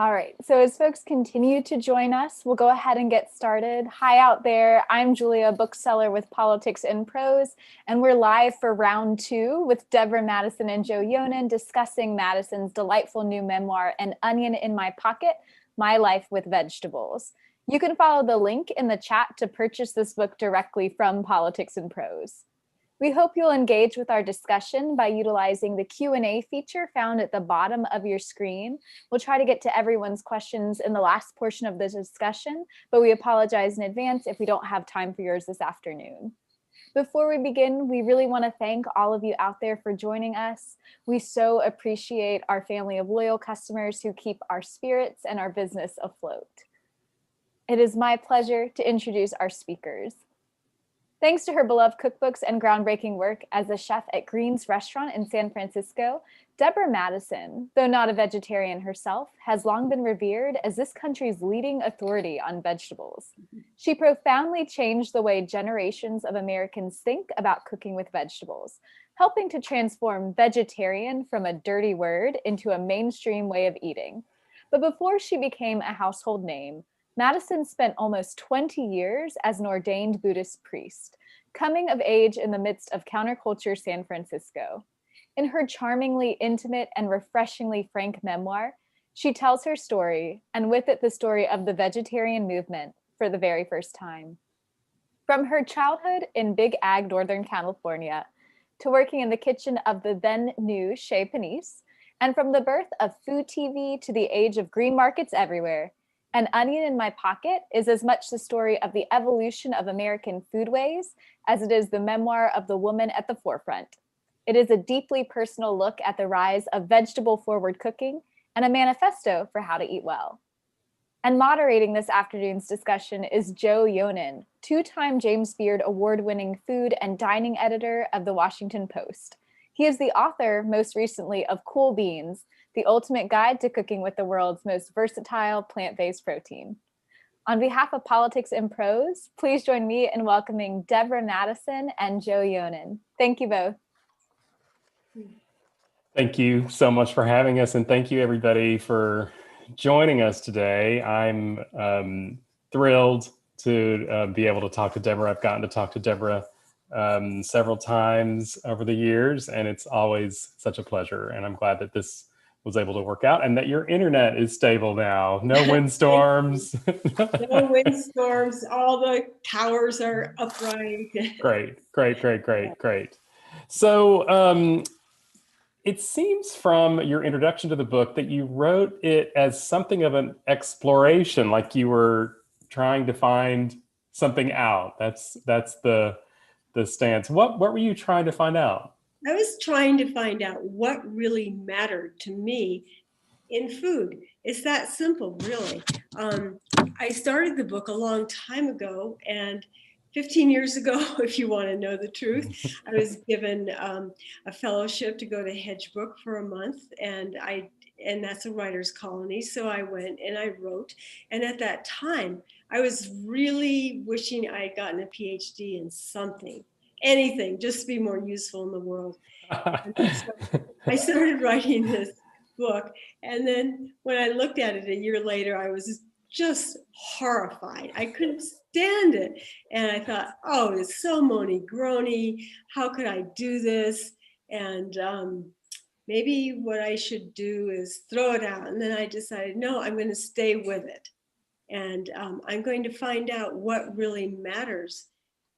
All right, so as folks continue to join us, we'll go ahead and get started. Hi out there, I'm Julia, bookseller with Politics in Prose, and we're live for round two with Deborah Madison and Joe Yonan discussing Madison's delightful new memoir, An Onion in My Pocket, My Life with Vegetables. You can follow the link in the chat to purchase this book directly from Politics in Prose. We hope you'll engage with our discussion by utilizing the Q&A feature found at the bottom of your screen. We'll try to get to everyone's questions in the last portion of the discussion, but we apologize in advance if we don't have time for yours this afternoon. Before we begin, we really want to thank all of you out there for joining us. We so appreciate our family of loyal customers who keep our spirits and our business afloat. It is my pleasure to introduce our speakers. Thanks to her beloved cookbooks and groundbreaking work as a chef at Green's Restaurant in San Francisco, Deborah Madison, though not a vegetarian herself, has long been revered as this country's leading authority on vegetables. She profoundly changed the way generations of Americans think about cooking with vegetables, helping to transform vegetarian from a dirty word into a mainstream way of eating. But before she became a household name, Madison spent almost 20 years as an ordained Buddhist priest, coming of age in the midst of counterculture San Francisco. In her charmingly intimate and refreshingly frank memoir, she tells her story, and with it the story of the vegetarian movement for the very first time. From her childhood in Big Ag, Northern California, to working in the kitchen of the then new Chez Panisse, and from the birth of food TV to the age of green markets everywhere, An Onion in My Pocket is as much the story of the evolution of American foodways as it is the memoir of the woman at the forefront. It is a deeply personal look at the rise of vegetable-forward cooking and a manifesto for how to eat well. And moderating this afternoon's discussion is Joe Yonan, two-time James Beard award-winning food and dining editor of The Washington Post. He is the author, most recently, of Cool Beans, the ultimate guide to cooking with the world's most versatile plant-based protein. On behalf of Politics in Prose, please join me in welcoming Deborah Madison and Joe Yonan. Thank you both. Thank you so much for having us, and thank you everybody for joining us today. I'm thrilled to be able to talk to Deborah. I've gotten to talk to Deborah several times over the years, and it's always such a pleasure, and I'm glad that this was able to work out and that your internet is stable now. No windstorms. No windstorms. All the towers are upright. Great. So it seems from your introduction to the book that you wrote it as something of an exploration, like you were trying to find something out. That's the stance. What were you trying to find out? I was trying to find out what really mattered to me in food. It's that simple, really. I started the book a long time ago, and 15 years ago, if you want to know the truth, I was given a fellowship to go to Hedgebrook for a month, and that's a writer's colony. So I went and I wrote. And at that time, I was really wishing I had gotten a PhD in something. Anything, just to be more useful in the world. So I started writing this book, and then when I looked at it a year later, I was just horrified. I couldn't stand it, and I thought, "Oh, it's so money-grony. How could I do this?" And maybe what I should do is throw it out. And then I decided, no, I'm going to stay with it, and I'm going to find out what really matters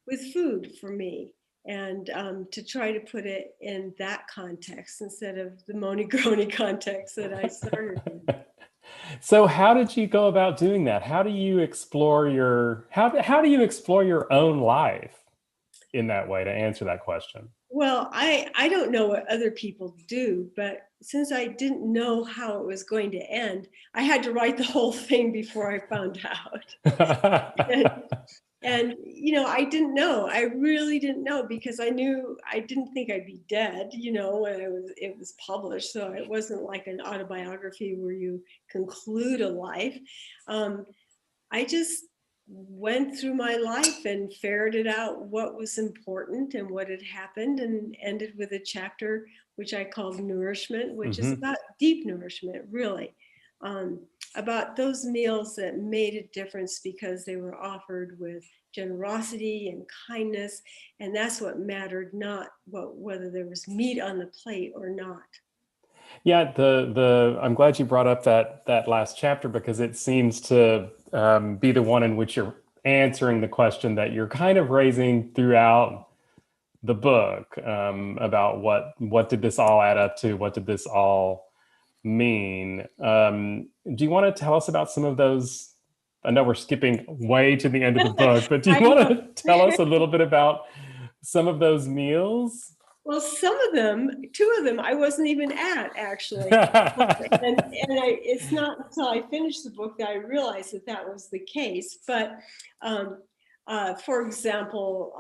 with food for me, and to try to put it in that context instead of the money-grony context that I started in. So how did you go about doing that? How do you explore how do you explore your own life in that way, to answer that question? Well, I don't know what other people do, but since I didn't know how it was going to end, I had to write the whole thing before I found out. And I didn't know. I really didn't know, because I didn't think I'd be dead, when it was published. So it wasn't like an autobiography where you conclude a life. I just went through my life and ferreted out what was important and what had happened, and ended with a chapter which I called Nourishment, which is about deep nourishment, really. about those meals that made a difference because they were offered with generosity and kindness, and that's what mattered, not whether there was meat on the plate or not. Yeah, I'm glad you brought up that last chapter, because it seems to be the one in which you're answering the question that you're kind of raising throughout the book, about what did this all add up to? What did this all mean? Do you want to tell us about some of those? I know we're skipping way to the end of the book, but do you want to tell us a little bit about some of those meals? Well, some of them, two of them, I wasn't even at, actually. It's not until I finished the book that I realized that was the case. But for example,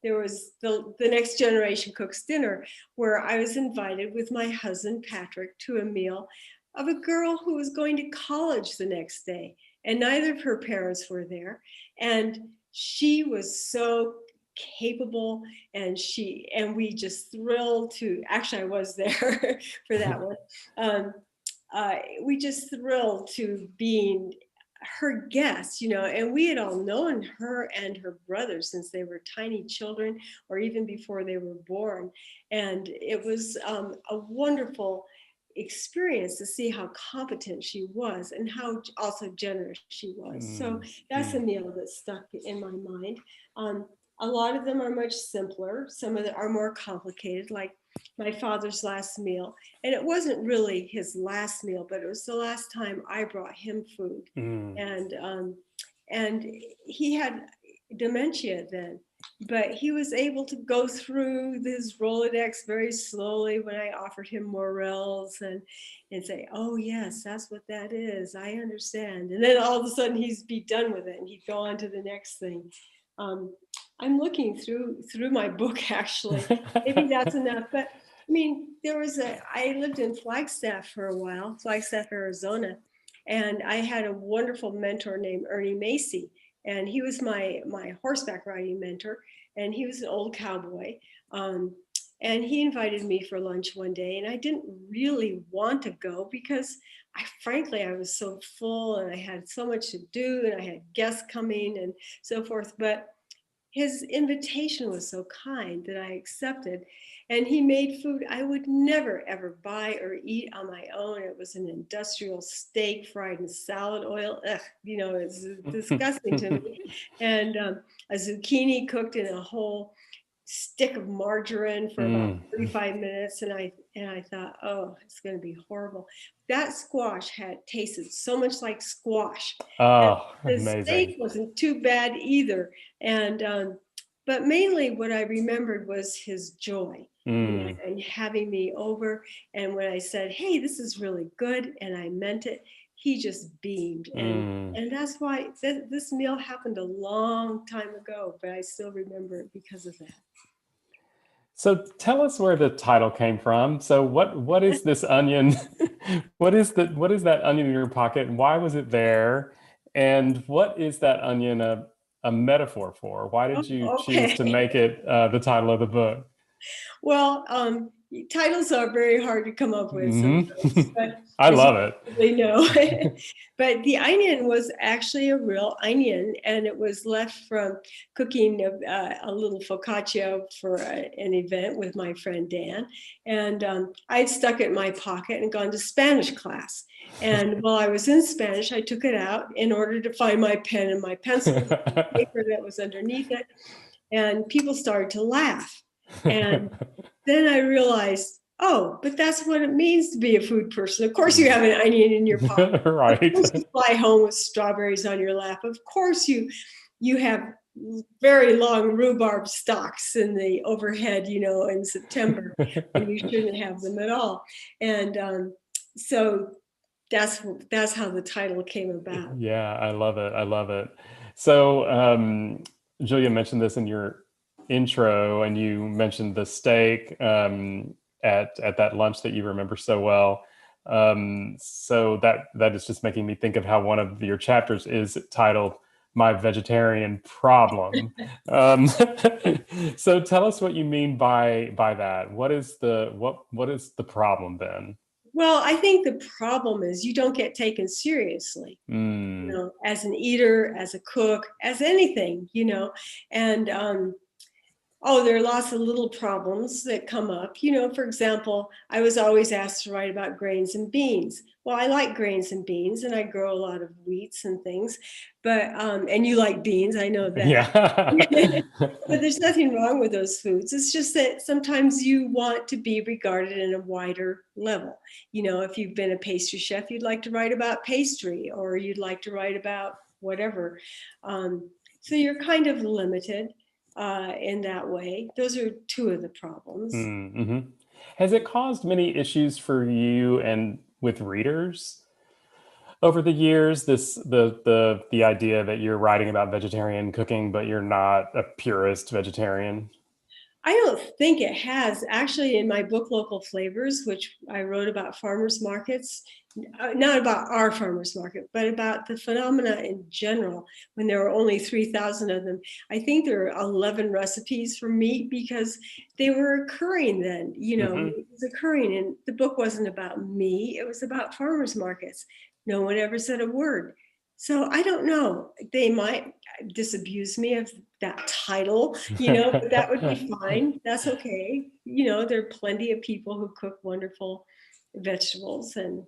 there was the Next Generation Cooks dinner, where I was invited with my husband, Patrick, to a meal of a girl who was going to college the next day. And neither of her parents were there. And she was so capable, and we just thrilled to, actually I was there for that one. We just thrilled to being her guest, and we had all known her and her brother since they were tiny children, or even before they were born. And it was a wonderful experience to see how competent she was and how also generous she was. So that's a meal that stuck in my mind. A lot of them are much simpler. Some of them are more complicated, like my father's last meal. And it wasn't really his last meal, but it was the last time I brought him food. And he had dementia then, but he was able to go through this Rolodex very slowly when I offered him morels, and say, oh yes, that's what that is, I understand. And then all of a sudden he'd be done with it and he'd go on to the next thing. I'm looking through my book, actually. Maybe that's enough. But I mean, I lived in Flagstaff for a while, Flagstaff, Arizona, and I had a wonderful mentor named Ernie Macy. And he was my horseback riding mentor, and he was an old cowboy. And he invited me for lunch one day, and I didn't really want to go because frankly, I was so full and I had so much to do and I had guests coming and so forth. But his invitation was so kind that I accepted, and he made food I would never ever buy or eat on my own. It was an industrial steak fried in salad oil. Ugh, it's disgusting to me. And a zucchini cooked in a whole stick of margarine for about 35 minutes. And I thought, oh, it's going to be horrible. That squash had tasted so much like squash. Oh, the amazing. steak wasn't too bad either. And but mainly what I remembered was his joy and having me over. And when I said, hey, this is really good, and I meant it, he just beamed. And that's why this meal happened a long time ago, but I still remember it because of that. So tell us where the title came from. So what is this onion? What is that onion in your pocket? Why was it there? And what is that onion a metaphor for? Why did you choose to make it the title of the book? Well, titles are very hard to come up with sometimes, but I love it. No, but the onion was actually a real onion, and it was left from cooking a little focaccia for an event with my friend Dan, and I'd stuck it in my pocket and gone to Spanish class. And while I was in Spanish, I took it out in order to find my pen and my pencil, the paper that was underneath it, and people started to laugh. And then I realized, oh, but that's what it means to be a food person. Of course you have an onion in your pocket. Right. Of course you fly home with strawberries on your lap. Of course you have very long rhubarb stalks in the overhead, in September, when you shouldn't have them at all. And so that's how the title came about. Yeah, I love it. I love it. So Julia mentioned this in your intro, and you mentioned the steak at that lunch that you remember so well. So that is just making me think of how one of your chapters is titled "My Vegetarian Problem." So tell us what you mean by that. What is the problem then? Well, I think the problem is you don't get taken seriously, as an eater, as a cook, as anything, and there are lots of little problems that come up. For example, I was always asked to write about grains and beans. Well, I like grains and beans, and I grow a lot of wheats and things, but and you like beans, I know that. Yeah. But there's nothing wrong with those foods. It's just that sometimes you want to be regarded in a wider level. If you've been a pastry chef, you'd like to write about pastry, or you'd like to write about whatever. So you're kind of limited in that way. Those are two of the problems. Mm-hmm. Has it caused many issues for you and with readers over the years? The idea that you're writing about vegetarian cooking, but you're not a purist vegetarian? I don't think it has. Actually, in my book, Local Flavors, which I wrote about farmers markets, not about our farmers market, but about the phenomena in general, when there were only 3,000 of them. I think there are 11 recipes for meat because they were occurring then, it was occurring. And the book wasn't about me, it was about farmers markets. No one ever said a word. So I don't know. They might disabuse me of that title, but that would be fine. That's okay. There are plenty of people who cook wonderful vegetables, and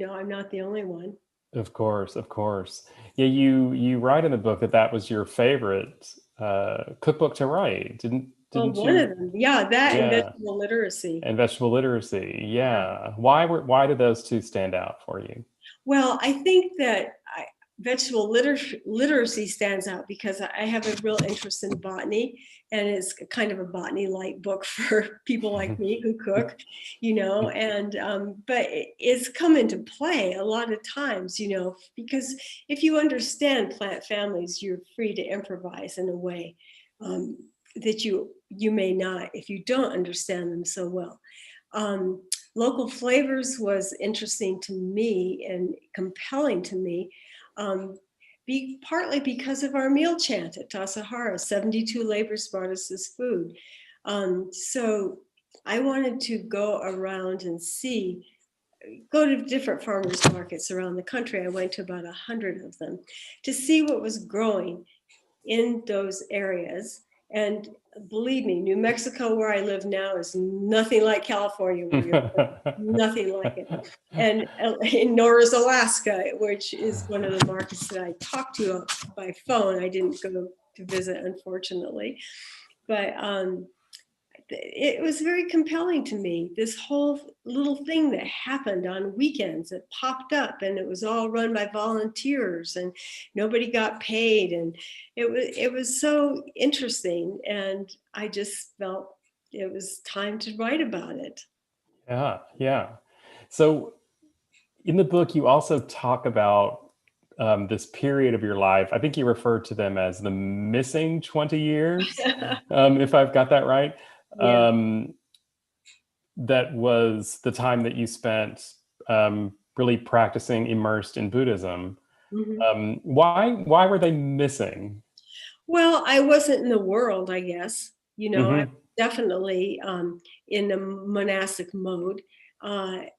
I'm not the only one. Of course, of course. Yeah, you write in the book that was your favorite cookbook to write, didn't Well, you? one of them, yeah, that and Yeah. vegetable literacy. And vegetable literacy, yeah. Why did those two stand out for you? Well, I think that vegetable literacy stands out because I have a real interest in botany, and it's kind of a botany-like book for people like me who cook, and but it's come into play a lot of times, because if you understand plant families, you're free to improvise in a way that you may not if you don't understand them so well. Local Flavors was interesting to me and compelling to me, partly because of our meal chant at Tassajara. 72 labors brought us this food. So I wanted to go around and go to different farmers markets around the country. I went to about 100 of them to see what was growing in those areas. And believe me, New Mexico, where I live now, is nothing like California, where you're nothing like it. And nor is Alaska, which is one of the markets that I talked to by phone. I didn't go to visit, unfortunately. But it was very compelling to me, this whole little thing that happened on weekends. It popped up, and it was all run by volunteers, and nobody got paid, and it was so interesting, and I just felt it was time to write about it. Yeah. So in the book, you also talk about this period of your life. I think you referred to them as the missing 20 years, if I've got that right. Yeah. That was the time that you spent really practicing immersed in Buddhism. Mm-hmm. Why were they missing? Well, I wasn't in the world, I guess. I was definitely in a monastic mode. I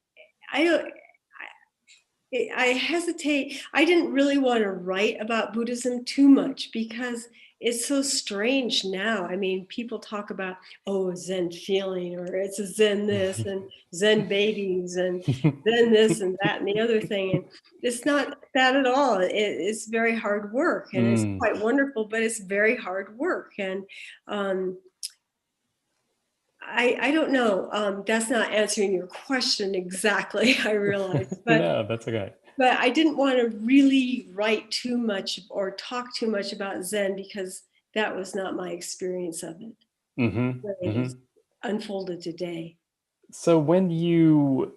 hesitate. I didn't really want to write about Buddhism too much because it's so strange now. I mean, people talk about, a Zen feeling, or it's a Zen this and Zen babies and Zen this and that and the other thing. And it's not that at all. It's very hard work, and it's quite wonderful, but it's very hard work. And I don't know. That's not answering your question exactly, I realize. But no, that's okay. But I didn't want to really write too much or talk too much about Zen because that was not my experience of it. It is unfolded today. So when you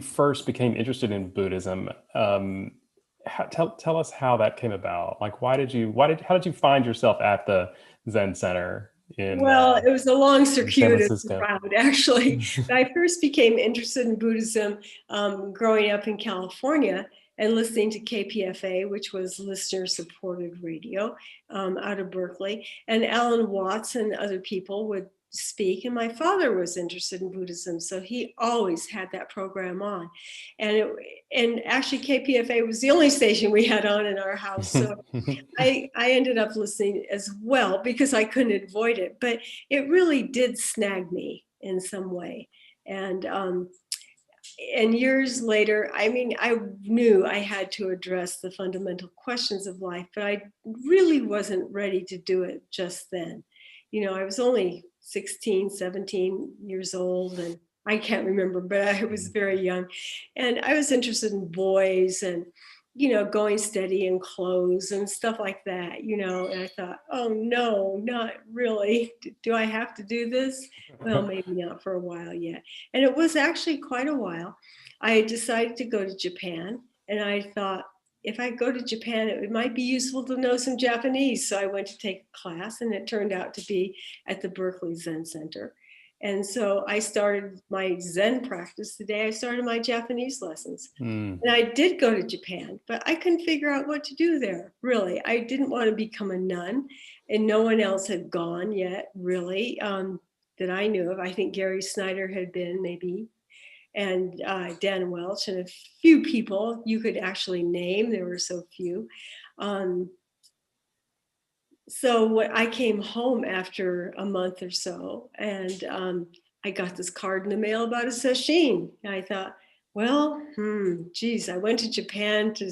first became interested in Buddhism, tell us how that came about. Like, how did you find yourself at the Zen Center? Well, it was a long circuitous route, actually. I first became interested in Buddhism growing up in California and listening to KPFA, which was listener-supported radio out of Berkeley. And Alan Watts and other people would speak, and my father was interested in Buddhism, so he always had that program on. And actually KPFA was the only station we had on in our house, so I ended up listening as well because I couldn't avoid it. But it really did snag me in some way. And years later, I mean, I knew I had to address the fundamental questions of life, but I really wasn't ready to do it just then. You know, I was only 16, 17 years old, and I can't remember, but I was very young. And I was interested in boys and, you know, going steady in clothes and stuff like that, you know. And I thought, oh no, not really. Do I have to do this? Well, maybe not for a while yet. And it was actually quite a while. I decided to go to Japan, and I thought, if I go to Japan, it might be useful to know some Japanese. So I went to take a class, and it turned out to be at the Berkeley Zen Center. And so I started my Zen practice the day I started my Japanese lessons. And I did go to Japan, but I couldn't figure out what to do there, really. I didn't want to become a nun, and no one else had gone yet, really, that I knew of. I think Gary Snyder had been, maybe, and Dan Welch, and a few people you could actually name. There were so few. So I came home after a month or so, and I got this card in the mail about a sesshin. And I thought, well, geez, I went to Japan to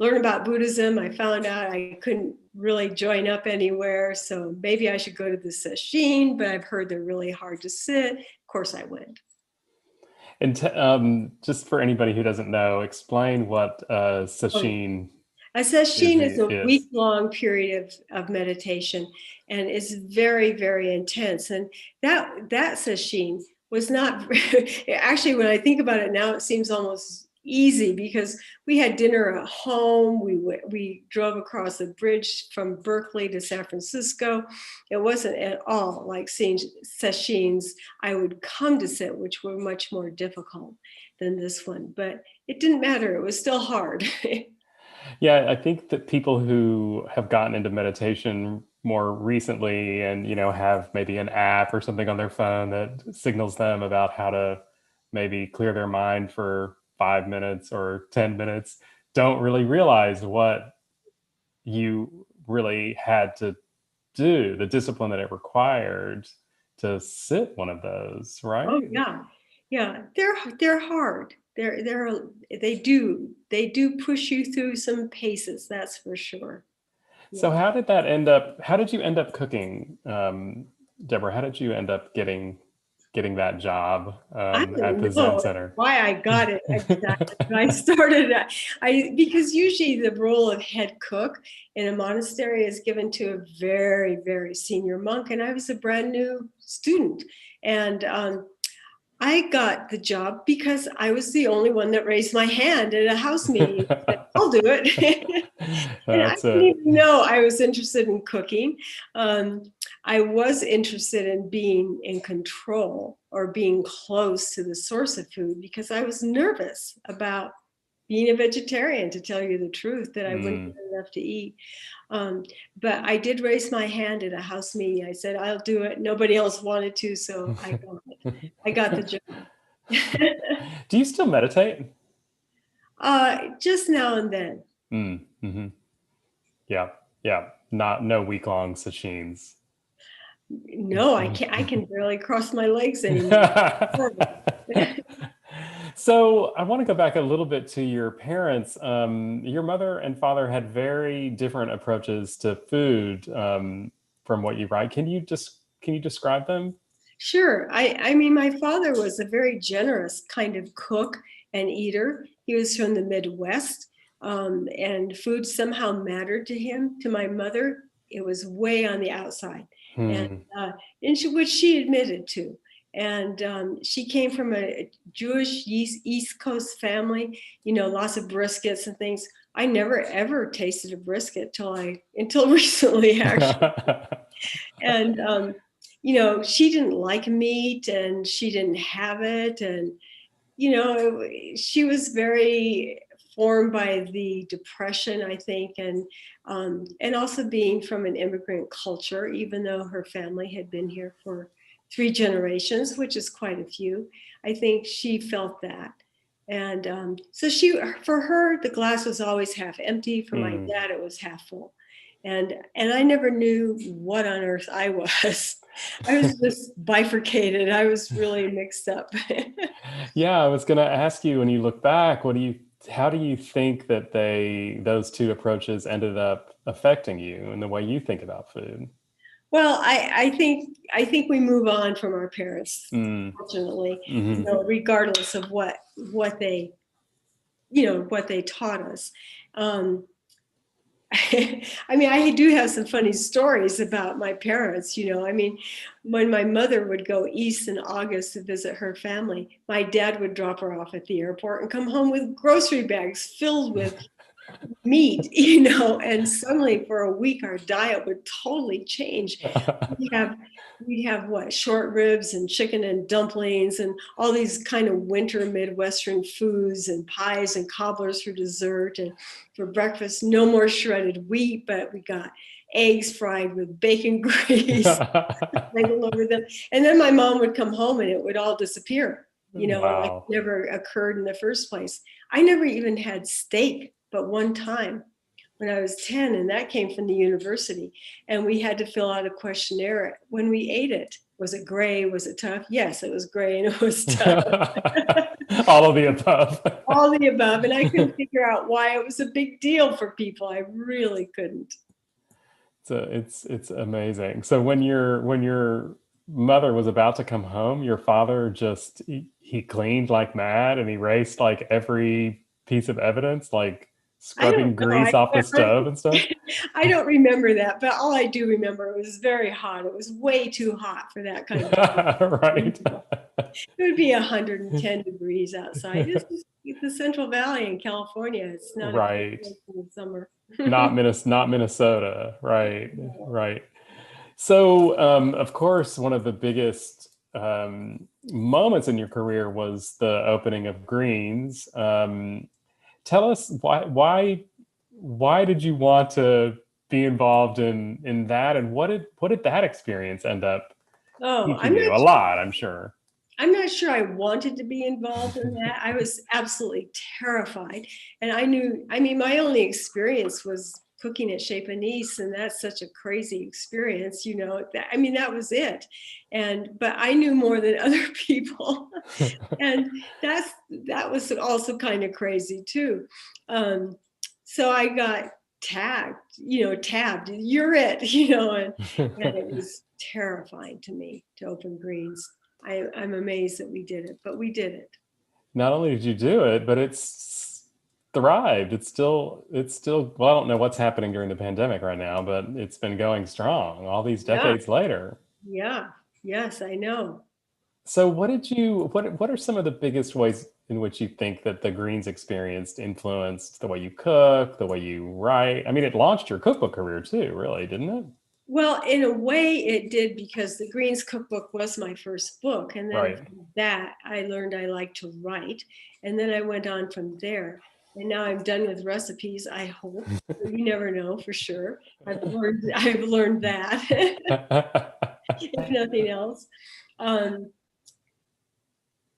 learn about Buddhism. I found out I couldn't really join up anywhere, so maybe I should go to the sesshin, but I've heard they're really hard to sit. Of course I went. And just for anybody who doesn't know, explain what sesshin A sesshin is a week-long period of meditation, and it's very, very intense. And that sesshin was not, actually, when I think about it now, it seems almost easy because we had dinner at home. We drove across the bridge from Berkeley to San Francisco. It wasn't at all like seeing sesshins I would come to sit, which were much more difficult than this one. But it didn't matter. It was still hard. Yeah, I think that people who have gotten into meditation more recently and, you know, have maybe an app or something on their phone that signals them about how to maybe clear their mind for 5 minutes or 10 minutes, don't really realize what you really had to do, the discipline that it required to sit one of those, right? Oh yeah. Yeah, they're hard. They do push you through some paces, that's for sure. So how did that end up? How did you end up cooking, Deborah? How did you end up getting that job at the Zen Center? Why I got it exactly. I started because usually the role of head cook in a monastery is given to a very, very senior monk, and I was a brand new student, and I got the job because I was the only one that raised my hand at a house meeting. I said, I'll do it. And I didn't even know I was interested in cooking. I was interested in being in control or being close to the source of food because I was nervous about being a vegetarian, to tell you the truth, that I wouldn't get enough to eat. But I did raise my hand at a house meeting. I said, I'll do it. Nobody else wanted to, so I got it. I got the job. Do you still meditate? Just now and then. Mm-hmm. Yeah. No week-long sessions. No, I can't. I can barely cross my legs anymore. So I want to go back a little bit to your parents. Your mother and father had very different approaches to food from what you write. Can you describe them? Sure. I mean, my father was a very generous kind of cook and eater. He was from the Midwest, and food somehow mattered to him. To my mother, it was way on the outside, and which she admitted to. And she came from a Jewish East Coast family, you know, lots of briskets and things. I never ever tasted a brisket until recently, actually. And you know, she didn't like meat, and she didn't have it, and you know, she was very formed by the Depression, I think, and also being from an immigrant culture, even though her family had been here for 3 generations, which is quite a few. I think she felt that. And so for her, the glass was always half empty. For my dad, it was half full. And I never knew what on earth I was. I was just bifurcated. I was really mixed up. Yeah, I was going to ask you, when you look back, how do you think that those two approaches ended up affecting you and the way you think about food? Well, I think we move on from our parents, fortunately, regardless of what they taught us. I mean, I do have some funny stories about my parents, I mean, when my mother would go east in August to visit her family, my dad would drop her off at the airport and come home with grocery bags filled with meat, and suddenly for a week our diet would totally change. We'd have what, short ribs and chicken and dumplings and all these kind of winter Midwestern foods and pies and cobblers for dessert, and for breakfast no more shredded wheat, but we got eggs fried with bacon grease sprinkled over them. And then my mom would come home and it would all disappear, Wow. like it never occurred in the first place. I never even had steak but one time when I was 10, and that came from the university. And we had to fill out a questionnaire when we ate it. Was it gray? Was it tough? Yes, it was gray and it was tough. All of the above. All the above. And I couldn't figure out why it was a big deal for people. I really couldn't. So it's amazing. So when your mother was about to come home, your father just he cleaned like mad and he erased like every piece of evidence, like scrubbing grease off the stove and stuff? I don't remember that, but all I do remember, it was very hot. It was way too hot for that kind of right. It would be 110 degrees outside. This is the Central Valley in California. It's not right in the summer. not Minnesota. Right. Yeah. Right. So of course, one of the biggest moments in your career was the opening of Greens. Tell us why did you want to be involved in that, and what did that experience end up teaching you? A lot, I'm sure. I'm not sure I wanted to be involved in that. I was absolutely terrified, and my only experience was cooking at Chez Panisse, and that's such a crazy experience, that was it. But I knew more than other people. And that was also kind of crazy too. So I got tabbed, you're it, and it was terrifying to me to open Greens. I'm amazed that we did it, but we did it. Not only did you do it, but it's thrived. It's still, well, I don't know what's happening during the pandemic right now, but it's been going strong all these decades later. Yeah. Yes, I know. So what are some of the biggest ways in which you think that the Greens experience influenced the way you cook, the way you write? I mean, it launched your cookbook career too, really, didn't it? Well, in a way it did, because the Greens cookbook was my first book. And then from that, I learned I like to write. And then I went on from there. And now I'm done with recipes, I hope. You never know for sure. I've learned that, if nothing else.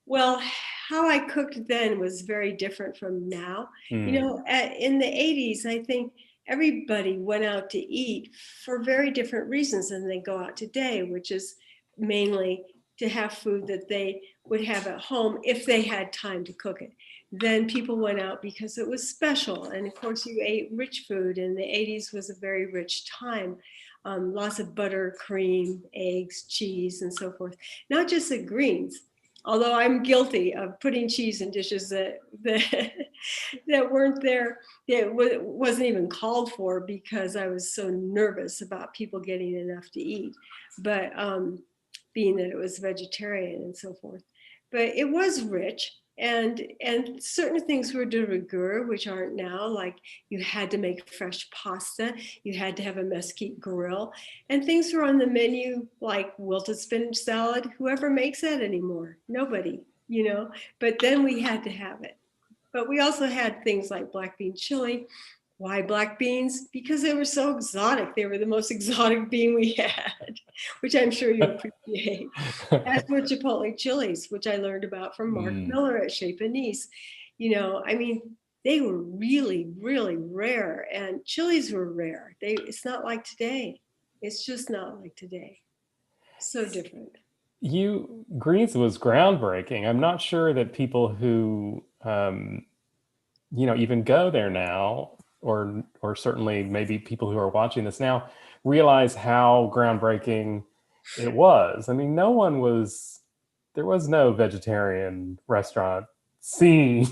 Well, how I cooked then was very different from now. In the 80s, I think everybody went out to eat for very different reasons than they go out today, which is mainly to have food that they would have at home if they had time to cook it. Then people went out because it was special. And of course, you ate rich food, and the 80s was a very rich time. Lots of butter, cream, eggs, cheese, and so forth. Not just the Greens, although I'm guilty of putting cheese in dishes that weren't there. It wasn't even called for because I was so nervous about people getting enough to eat, but being that it was vegetarian and so forth. But it was rich. And certain things were de rigueur, which aren't now, like you had to make fresh pasta, you had to have a mesquite grill, and things were on the menu like wilted spinach salad. Whoever makes that anymore? Nobody, but then we had to have it. But we also had things like black bean chili, Why black beans? Because they were so exotic. They were the most exotic bean we had, which I'm sure you appreciate. As were chipotle chilies, which I learned about from Mark Miller at Chez Panisse. You know, I mean, they were really, really rare, and chilies were rare. It's not like today. It's just not like today. So different. Greens was groundbreaking. I'm not sure that people who, even go there now, or certainly maybe people who are watching this now, realize how groundbreaking it was. I mean, there was no vegetarian restaurant scene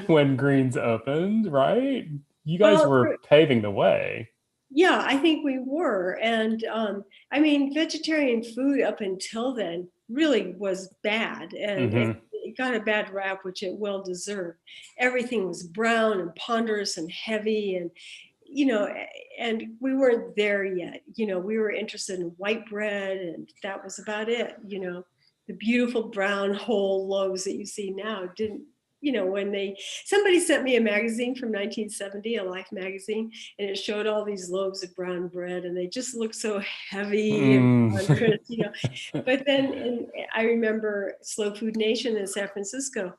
when Greens opened, right? You guys were paving the way. Yeah, I think we were. And I mean, vegetarian food up until then really was bad. And it got a bad rap, which it well deserved. Everything was brown and ponderous and heavy. And, and we weren't there yet. We were interested in white bread, and that was about it. The beautiful brown whole loaves that you see now didn't, somebody sent me a magazine from 1970, a Life magazine, and it showed all these loaves of brown bread, and they just looked so heavy and ponderous, But then, and I remember Slow Food Nation in San Francisco,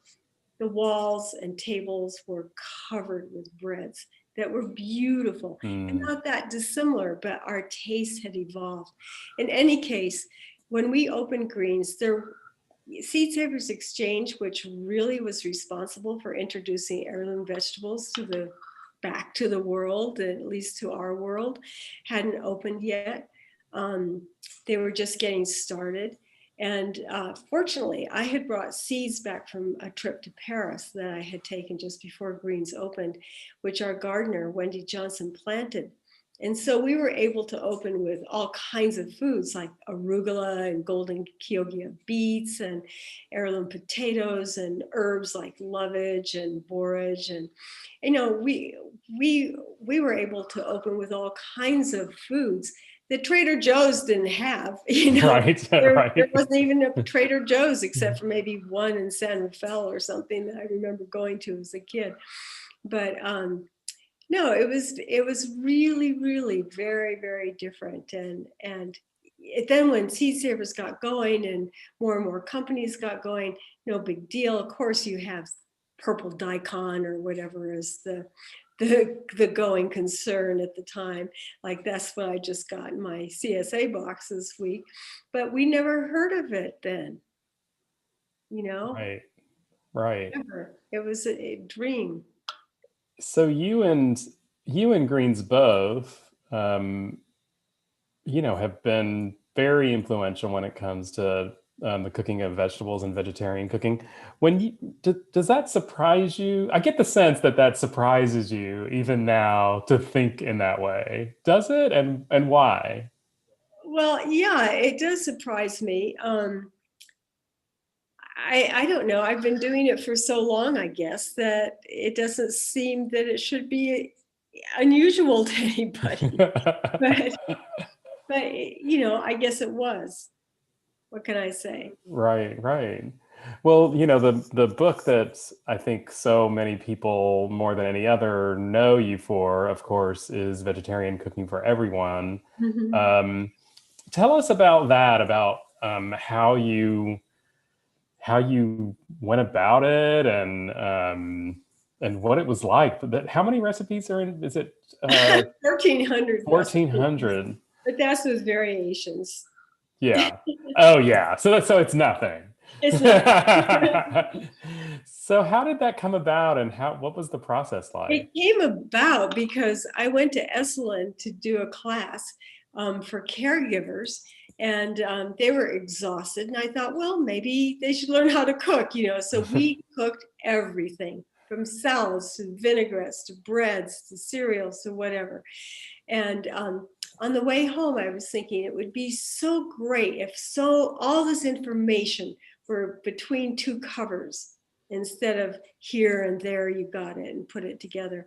the walls and tables were covered with breads that were beautiful and not that dissimilar, but our tastes had evolved. In any case, when we opened Greens, Seed Savers Exchange, which really was responsible for introducing heirloom vegetables back to the world, at least to our world, hadn't opened yet. They were just getting started. And fortunately, I had brought seeds back from a trip to Paris that I had taken just before Greens opened, which our gardener, Wendy Johnson, planted. And so we were able to open with all kinds of foods like arugula and golden Chioggia beets and heirloom potatoes and herbs like lovage and borage. And, we were able to open with all kinds of foods that Trader Joe's didn't have. There wasn't even a Trader Joe's except for maybe one in San Rafael or something that I remember going to as a kid. But no, it was really, really very, very different. And then when Seed Savers got going and more companies got going, no big deal. Of course, you have purple daikon or whatever is the going concern at the time. Like that's what I just got in my CSA box this week. But we never heard of it then, Right. Never. It was a dream. So you and Greens both, have been very influential when it comes to the cooking of vegetables and vegetarian cooking. Does that surprise you? I get the sense that surprises you even now to think in that way. Does it? And why? Well, yeah, it does surprise me. I don't know. I've been doing it for so long, I guess, that it doesn't seem that it should be unusual to anybody. but I guess it was. What can I say? Right. Well, the book that I think so many people more than any other know you for, of course, is Vegetarian Cooking for Everyone. Tell us about that, about how you went about it and what it was like. How many recipes are in? Is it 1,400? 1,400. But that's with variations. Yeah. Oh, yeah. So it's nothing. It's nothing. So how did that come about, and what was the process like? It came about because I went to Esalen to do a class for caregivers. And they were exhausted. And I thought, well, maybe they should learn how to cook, So we cooked everything from salads to vinaigrettes to breads to cereals to whatever. And on the way home, I was thinking it would be so great if all this information were between two covers instead of here and there you got it and put it together.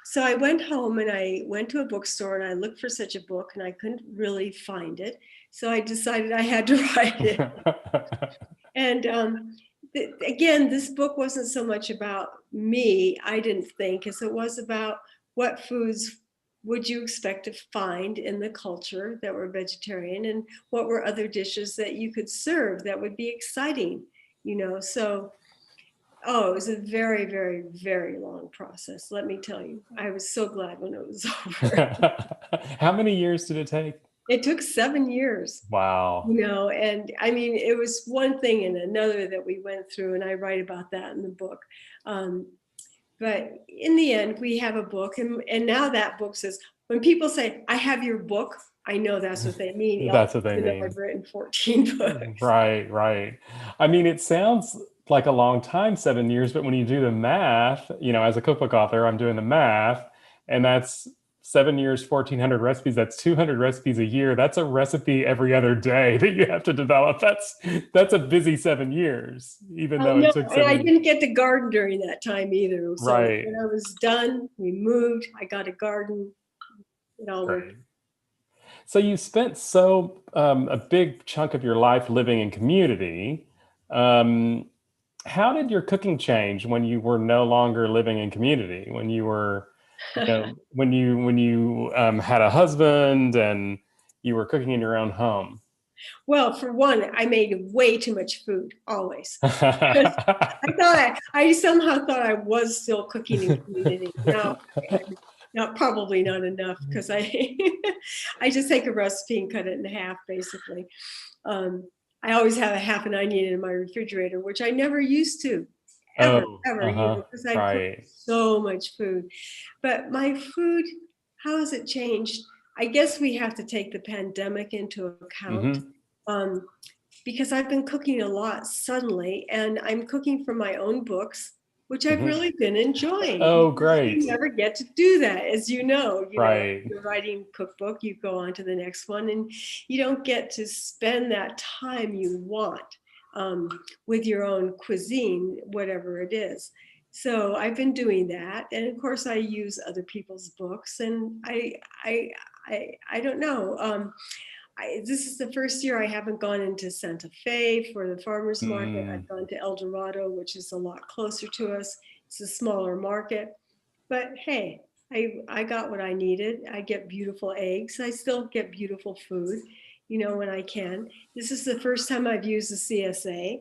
So I went home and I went to a bookstore and I looked for such a book and I couldn't really find it. So I decided I had to write it. And again, this book wasn't so much about me, I didn't think, as it was about what foods would you expect to find in the culture that were vegetarian, and what were other dishes that you could serve that would be exciting, So, oh, it was a very, very, very long process. Let me tell you, I was so glad when it was over. How many years did it take? It took 7 years. Wow. And I mean, it was one thing and another that we went through, and I write about that in the book. But in the end, we have a book, and now that book says, when people say, I have your book, I know that's what they mean. That's what they mean. I've written 14 books. Right. I mean, it sounds like a long time, 7 years, but when you do the math, as a cookbook author, I'm doing the math, and that's 7 years, 1,400 recipes. That's 200 recipes a year. That's a recipe every other day that you have to develop. That's a busy 7 years, even though it took 7 years. I didn't get to garden during that time either. So right. When I was done, we moved. I got a garden. It all worked. So you spent a big chunk of your life living in community. How did your cooking change when you were no longer living in community? When you were, when you had a husband and you were cooking in your own home? Well, for one, I made way too much food, always. I somehow thought I was still cooking in community. Probably not enough, because I just take a recipe and cut it in half, basically. I always have a half an onion in my refrigerator, which I never used to, ever, because I cook so much food. But my food, how has it changed? I guess we have to take the pandemic into account, because I've been cooking a lot suddenly, and I'm cooking from my own books, which I've really been enjoying. Oh, great. You never get to do that, as you know. Right. You're writing cookbook, you go on to the next one, and you don't get to spend that time you want with your own cuisine, whatever it is. So I've been doing that. And of course I use other people's books, and I don't know. This is the first year I haven't gone into Santa Fe for the farmer's market. I've gone to El Dorado, which is a lot closer to us. It's a smaller market. But hey, I got what I needed. I get beautiful eggs. I still get beautiful food, when I can. This is the first time I've used the CSA.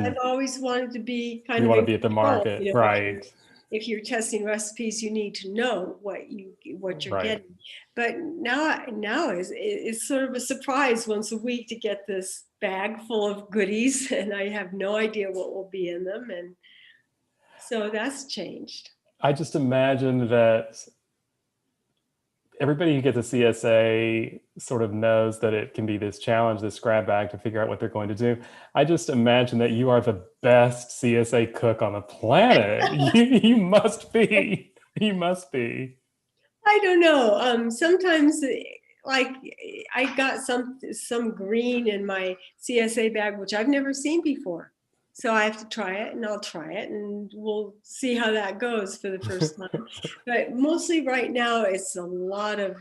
I've always wanted to be you want to be at the market, right? If you're testing recipes, you need to know what you're getting. But now it's sort of a surprise once a week to get this bag full of goodies, and I have no idea what will be in them, and so that's changed. I just imagine that everybody who gets a CSA sort of knows that it can be this challenge, this grab bag to figure out what they're going to do. I just imagine that you are the best CSA cook on the planet. you must be. You must be. I don't know. Sometimes, like, I got some green in my CSA bag, which I've never seen before. So I have to try it, and I'll try it, and we'll see how that goes for the first time. But mostly right now, it's a lot of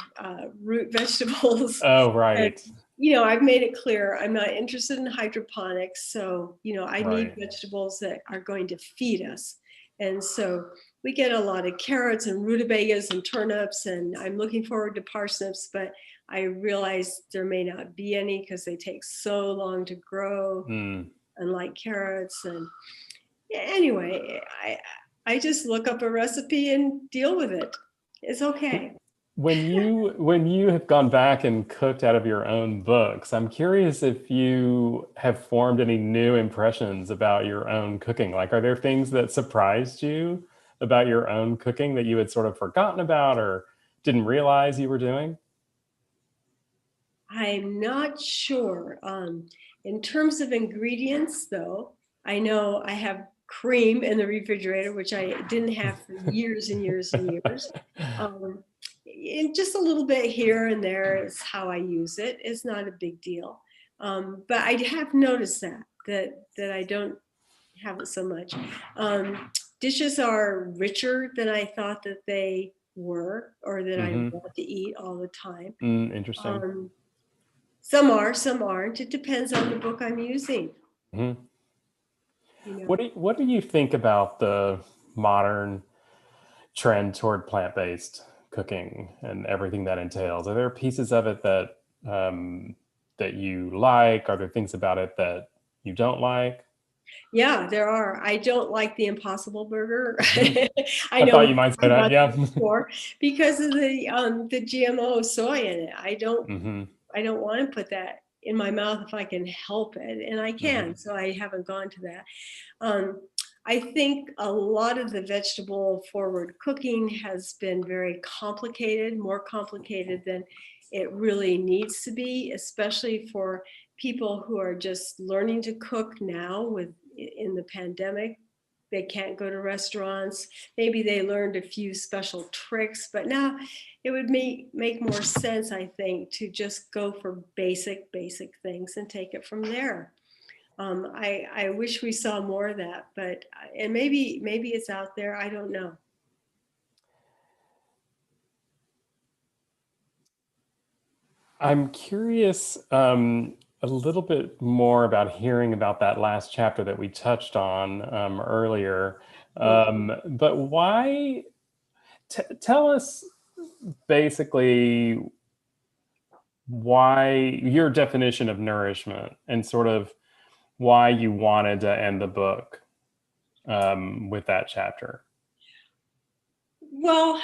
root vegetables. Oh, right. And, I've made it clear I'm not interested in hydroponics. So, I need vegetables that are going to feed us. And so we get a lot of carrots and rutabagas and turnips, and I'm looking forward to parsnips, but I realize there may not be any because they take so long to grow. Unlike carrots. And anyway, I just look up a recipe and deal with it. It's okay. When you have gone back and cooked out of your own books, I'm curious if you have formed any new impressions about your own cooking. Like, are there things that surprised you about your own cooking that you had sort of forgotten about or didn't realize you were doing? I'm not sure. In terms of ingredients, though, I know I have cream in the refrigerator, which I didn't have for years and years and years. And just a little bit here and there is how I use it. It's not a big deal. But I have noticed that I don't have it so much. Dishes are richer than I thought that they were, or that I want to eat all the time. Interesting. Some are, some aren't. It depends on the book I'm using. you know. What do you think about the modern trend toward plant-based cooking and everything that entails? Are there pieces of it that that you like? Are there things about it that you don't like? Yeah, there are. I don't like the Impossible Burger. Mhm. I I know thought we you might talked say that. about Yeah. this before because of the GMO soy in it. Hmm. I don't want to put that in my mouth if I can help it, and I Hmm. can, so I haven't gone to that. Um, I think a lot of the vegetable forward cooking has been very complicated, more complicated than it really needs to be, especially for people who are just learning to cook now in the pandemic. They can't go to restaurants. Maybe they learned a few special tricks, but now it would make more sense, I think, to just go for basic things and take it from there. I wish we saw more of that, but and maybe it's out there. I don't know. I'm curious a little bit more about hearing about that last chapter that we touched on earlier. Okay. But why? Tell us basically why your definition of nourishment and sort of why you wanted to end the book with that chapter. Well,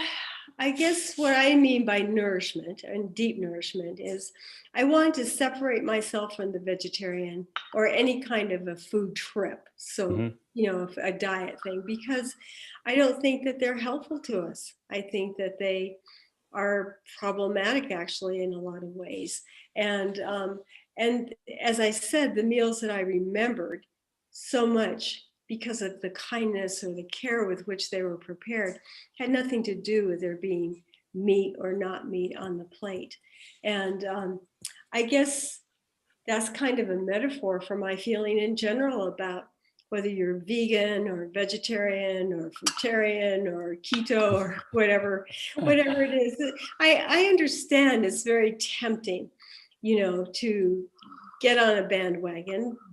I guess what I mean by nourishment and deep nourishment is I want to separate myself from the vegetarian or any kind of a food trip. So, Hmm. a diet thing, because I don't think that they're helpful to us. I think that they are problematic actually in a lot of ways. And as I said, the meals that I remembered so much because of the kindness or the care with which they were prepared had nothing to do with there being meat or not meat on the plate. And I guess that's kind of a metaphor for my feeling in general about whether you're vegan or vegetarian or fruitarian or keto or whatever it is. I understand it's very tempting, to get on a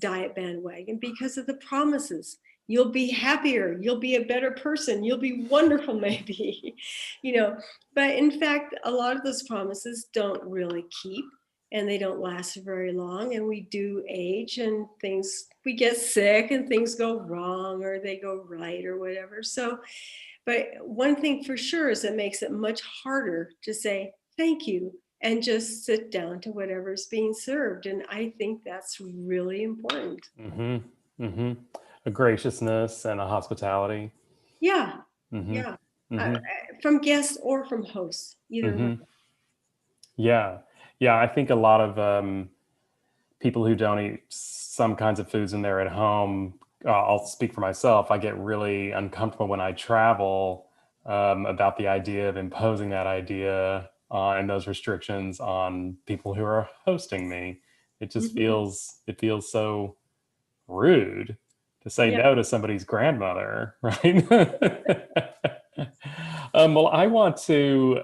diet bandwagon, because of the promises. You'll be happier, you'll be a better person, you'll be wonderful, maybe, but in fact, a lot of those promises don't really keep, and they don't last very long, and we do age, and we get sick, and things go wrong or they go right or whatever. So, but one thing for sure is it makes it much harder to say thank you and just sit down to whatever's being served, and I think that's really important. Hmm. Hmm. A graciousness and a hospitality. Yeah, Hmm. yeah. uh, Hmm. from guests or from hosts, either way. Hmm. Yeah. Yeah. I think a lot of people who don't eat some kinds of foods when they're at home, I'll speak for myself, I get really uncomfortable when I travel about the idea of imposing that idea and those restrictions on people who are hosting me. It just Mhm. feels so rude to say Yeah. no to somebody's grandmother, right? Well, I want to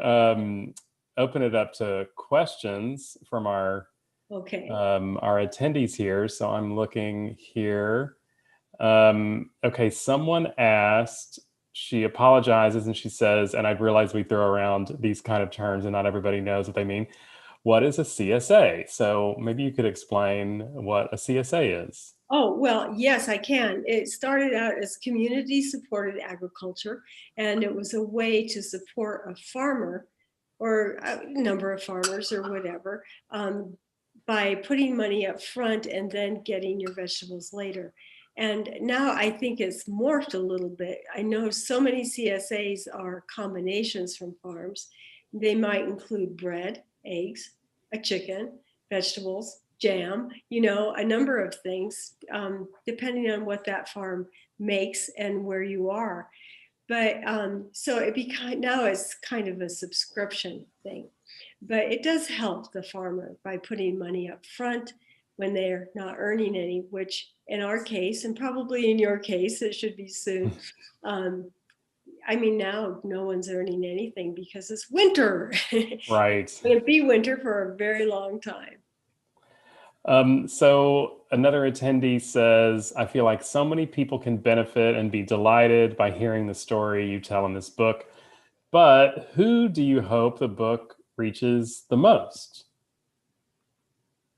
open it up to questions from Okay. our attendees here. So I'm looking here. Okay, someone asked, she apologizes and she says, and I've realized we throw around these kind of terms and not everybody knows what they mean. What is a CSA? So maybe you could explain what a CSA is. Oh, well, yes, I can. It started out as community supported agriculture, and it was a way to support a farmer or a number of farmers or whatever, by putting money up front and then getting your vegetables later. And now I think it's morphed a little bit. I know so many CSAs are combinations from farms. They might include bread, eggs, a chicken, vegetables, jam, a number of things, depending on what that farm makes and where you are. But so now it's kind of a subscription thing, but it does help the farmer by putting money up front when they're not earning any, which in our case, and probably in your case, it should be soon. Um, I mean, now no one's earning anything because it's winter. Right. It's going to be winter for a very long time. So another attendee says, I feel like so many people can benefit and be delighted by hearing the story you tell in this book. But who do you hope the book reaches the most?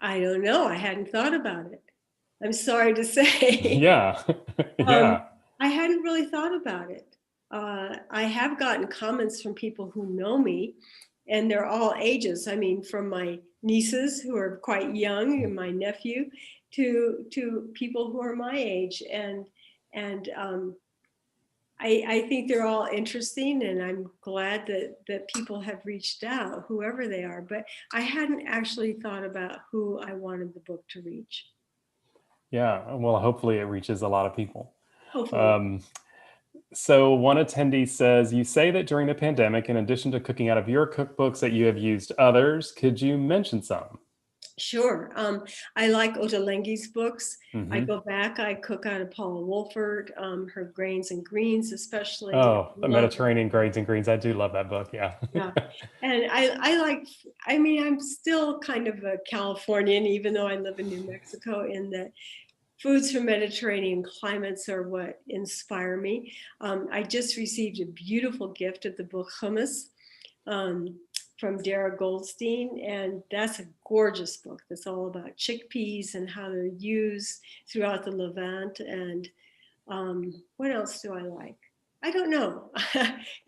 I don't know. I hadn't thought about it. I'm sorry to say. Yeah. Yeah. I hadn't really thought about it. I have gotten comments from people who know me, and they're all ages. I mean, from my nieces who are quite young, and my nephew, to people who are my age, and I think they're all interesting, and I'm glad that people have reached out, whoever they are. But I hadn't actually thought about who I wanted the book to reach. Yeah. Well, hopefully it reaches a lot of people. Hopefully. So one attendee says, you say that during the pandemic, in addition to cooking out of your cookbooks, that you have used others. Could you mention some? Sure. I like Ottolenghi's books. I Mm-hmm. go back, I cook out of Paula Wolford, her Grains and Greens, especially. Oh, the Love, Mediterranean Grains and Greens. I do love that book. Yeah. yeah. And I like, I mean, I'm still kind of a Californian, even though I live in New Mexico, in that foods from Mediterranean climates are what inspire me. I just received a beautiful gift of the book Hummus. From Dara Goldstein, and that's a gorgeous book that's all about chickpeas and how they're used throughout the Levant. And what else do I like? I don't know.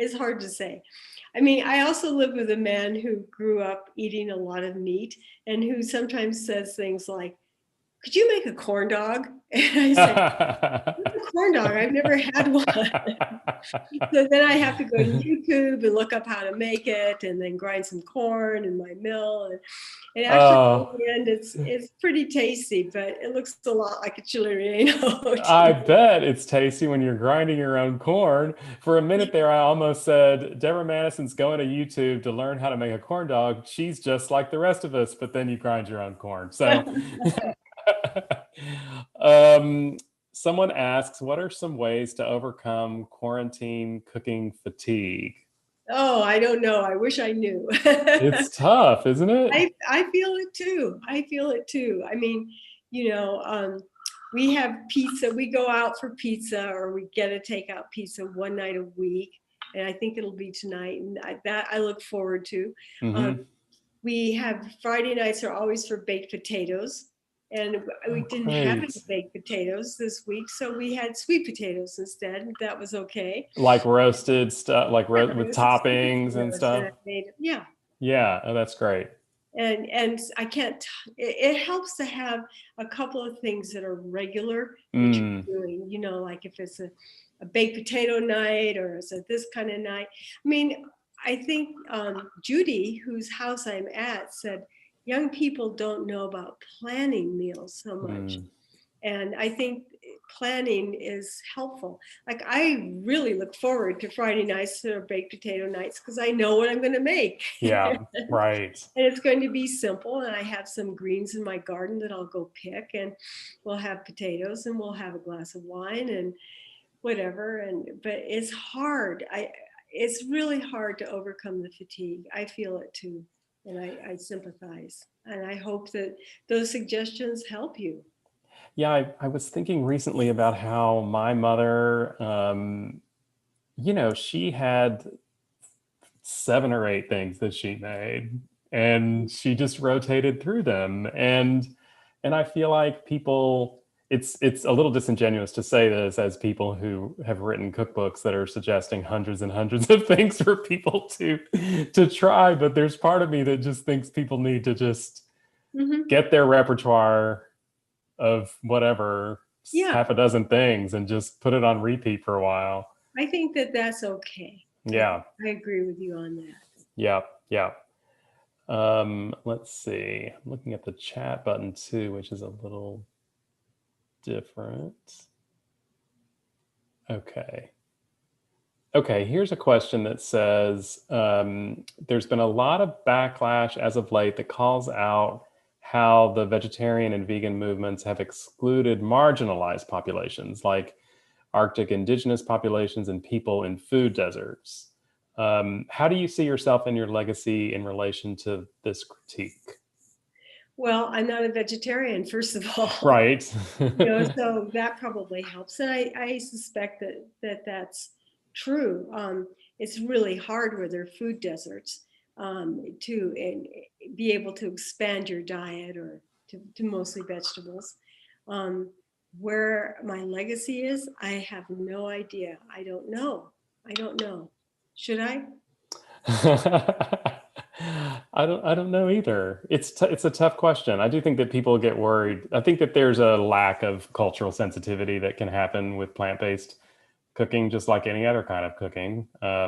It's hard to say. I mean, I also live with a man who grew up eating a lot of meat and who sometimes says things like, could you make a corn dog? And I say, what's a corn dog? I've never had one. So then I have to go to YouTube and look up how to make it, and then grind some corn in my mill. And actually, Oh, in the end, it's pretty tasty, but it looks a lot like a chili relleno. I bet it's tasty when you're grinding your own corn. For a minute there, I almost said, Deborah Madison's going to YouTube to learn how to make a corn dog. She's just like the rest of us, but then you grind your own corn. So someone asks, what are some ways to overcome quarantine cooking fatigue? Oh, I don't know. I wish I knew. It's tough, isn't it? I feel it too. I feel it too. I mean, you know, we have pizza. We go out for pizza, or we get a takeout pizza one night a week, and I think it'll be tonight. And that I look forward to. Mm-hmm. We have Friday nights are always for baked potatoes, and we didn't have any Great. baked potatoes this week, so we had sweet potatoes instead. And that was okay. Like roasted stuff, like Yeah, with it was just sweet toppings and potatoes, stuff. and I made, yeah. Yeah, oh, that's great. And I can't, it helps to have a couple of things that are regular that you're Mm. doing, you know, like if it's a baked potato night, or it's this kind of night. I mean, I think Judy, whose house I'm at, said young people don't know about planning meals so much. Mm. And I think planning is helpful. Like, I really look forward to Friday nights or baked potato nights because I know what I'm going to make. Yeah, right. And it's going to be simple. And I have some greens in my garden that I'll go pick, and we'll have potatoes, and we'll have a glass of wine and whatever. But it's hard. It's really hard to overcome the fatigue. I feel it too. And I sympathize. And I hope that those suggestions help you. Yeah, I was thinking recently about how my mother, she had 7 or 8 things that she made, and she just rotated through them. And I feel like people, it's a little disingenuous to say this as people who have written cookbooks that are suggesting hundreds and hundreds of things for people to try, but there's part of me that just thinks people need to just get their repertoire of whatever, half a dozen things, and just put it on repeat for a while. I think that that's okay. Yeah. I agree with you on that. Yeah. Yeah. Let's see. I'm looking at the chat button too, which is a little different. Okay. Okay, here's a question that says, there's been a lot of backlash as of late that calls out how the vegetarian and vegan movements have excluded marginalized populations like Arctic indigenous populations and people in food deserts. How do you see yourself and your legacy in relation to this critique? Well, I'm not a vegetarian, first of all. Right. So that probably helps. And I suspect that's true. It's really hard where there are food deserts to be able to expand your diet or to mostly vegetables. Um, where my legacy is, I have no idea. I don't know. Should I? I don't know either. It's a tough question. I do think that people get worried. I think that there's a lack of cultural sensitivity that can happen with plant-based cooking, just like any other kind of cooking. Or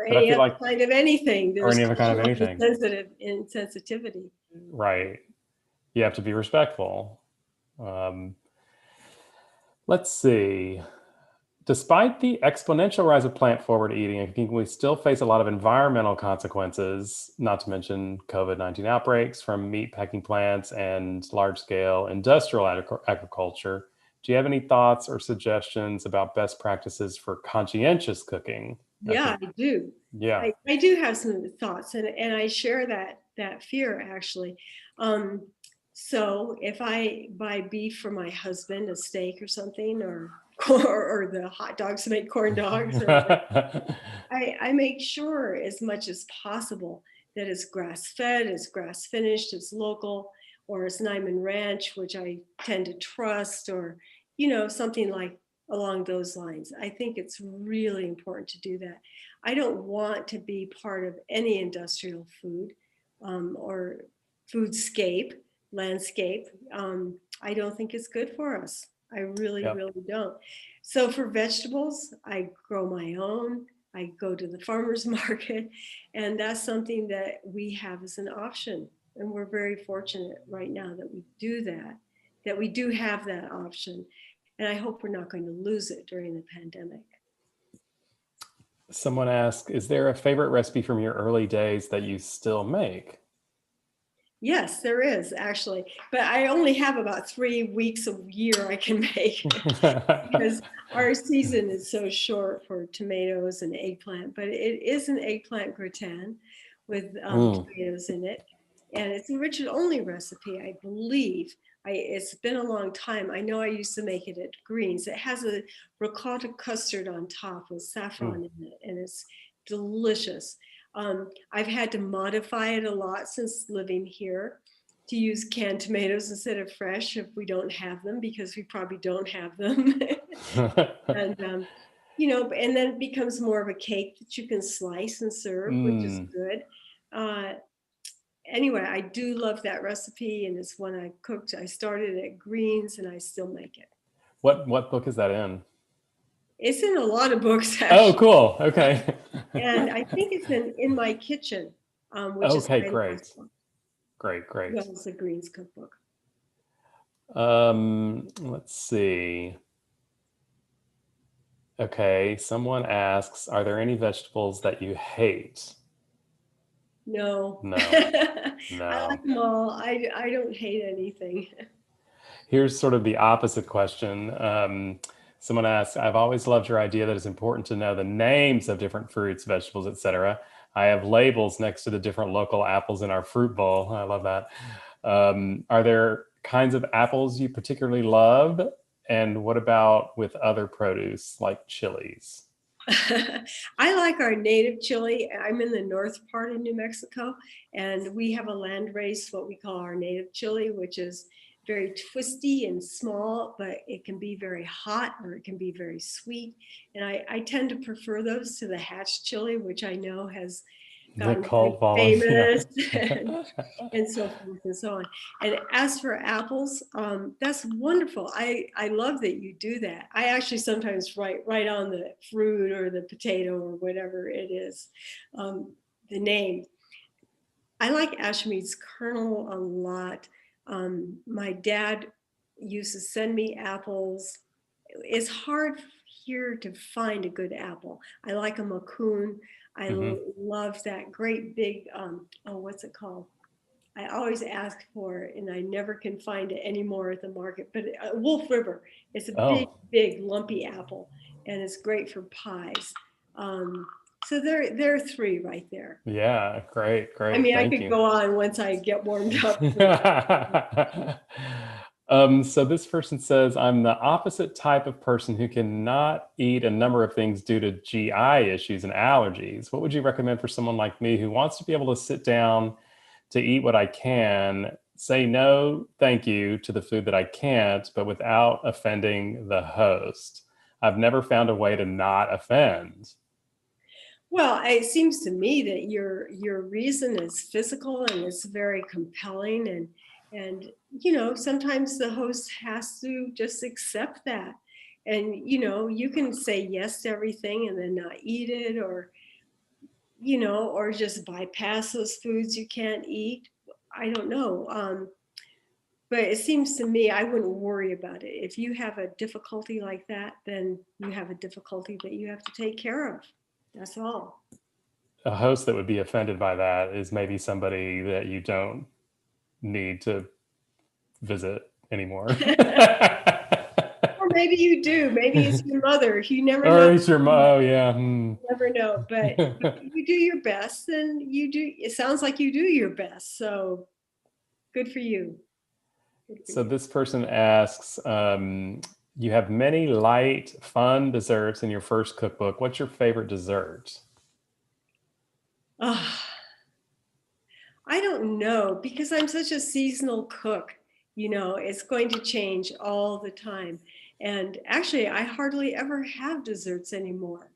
But I any feel other like, kind of anything. or There's any other kind of cultural anything, insensitivity. right? You have to be respectful. Let's see. Despite the exponential rise of plant-forward eating and cooking, we still face a lot of environmental consequences, not to mention COVID-19 outbreaks from meat packing plants and large-scale industrial agriculture. Do you have any thoughts or suggestions about best practices for conscientious cooking? Yeah, I do. Yeah. I do have some thoughts, and I share that fear actually. So if I buy beef for my husband, a steak or something, or the hot dogs to make corn dogs, I make sure as much as possible that it's grass fed, it's grass finished, it's local, or it's Nyman Ranch, which I tend to trust, or something like along those lines. I think it's really important to do that. I don't want to be part of any industrial food or foodscape, landscape. I don't think it's good for us. I really, Yep. really don't. So for vegetables, I grow my own. I go to the farmer's market, and that's something that we have as an option. And we're very fortunate right now that we do that we do have that option. And I hope we're not going to lose it during the pandemic. Someone asked, is there a favorite recipe from your early days that you still make? Yes, there is actually, but I only have about 3 weeks a year I can make because our season is so short for tomatoes and eggplant. But it is an eggplant gratin with tomatoes in it, and it's a Richard only recipe, I believe. It's been a long time. I know I used to make it at Greens. It has a ricotta custard on top with saffron in it, and it's delicious. I've had to modify it a lot since living here to use canned tomatoes instead of fresh if we don't have them, because we probably don't have them. And and then it becomes more of a cake that you can slice and serve, which is good. Anyway, I do love that recipe, and it's one I cooked. I started at Greens, and I still make it. What book is that in? It's in a lot of books, actually. Oh, cool. Okay. And I think it's in my kitchen, which is okay, great. Great. Well, it's a Greens cookbook. Let's see. Okay, someone asks, are there any vegetables that you hate? No. No. I like them all. I don't hate anything. Here's sort of the opposite question. Someone asks, I've always loved your idea that it's important to know the names of different fruits, vegetables, etc. I have labels next to the different local apples in our fruit bowl. I love that. Are there kinds of apples you particularly love? And what about with other produce like chilies? I like our native chili. I'm in the north part of New Mexico, and we have a land race, what we call our native chili, which is very twisty and small, but it can be very hot or it can be very sweet. And I tend to prefer those to the hatch chili, which I know has gotten famous, yeah. and so forth and so on. And as for apples, that's wonderful. I love that you do that. I actually sometimes write right on the fruit or the potato or whatever it is, the name. I like Ashmead's kernel a lot. My dad used to send me apples. It's hard here to find a good apple. I like a Macoun. I love that great big, what's it called? I always ask for it, and I never can find it anymore at the market, but Wolf River. It's a big, lumpy apple, and it's great for pies. So there are three right there. Yeah, great. I mean, I Thank could you. go on once I get warmed up. So this person says, I'm the opposite type of person who cannot eat a number of things due to GI issues and allergies. What would you recommend for someone like me who wants to be able to sit down to eat what I can, say no, thank you to the food that I can't, but without offending the host? I've never found a way to not offend. Well, it seems to me that your reason is physical and it's very compelling, and sometimes the host has to just accept that. And you can say yes to everything and then not eat it, or or just bypass those foods you can't eat. I don't know. But it seems to me I wouldn't worry about it. If you have a difficulty like that, then you have a difficulty that you have to take care of. That's all. A host that would be offended by that is maybe somebody that you don't need to visit anymore. Or maybe you do. Maybe it's your mother. You never Or know. it's your oh yeah. You never know. But you do your best, and you do. It sounds like you do your best. So good for you. So this person asks, you have many light, fun desserts in your first cookbook. What's your favorite dessert? I don't know, because I'm such a seasonal cook. It's going to change all the time. And actually, I hardly ever have desserts anymore.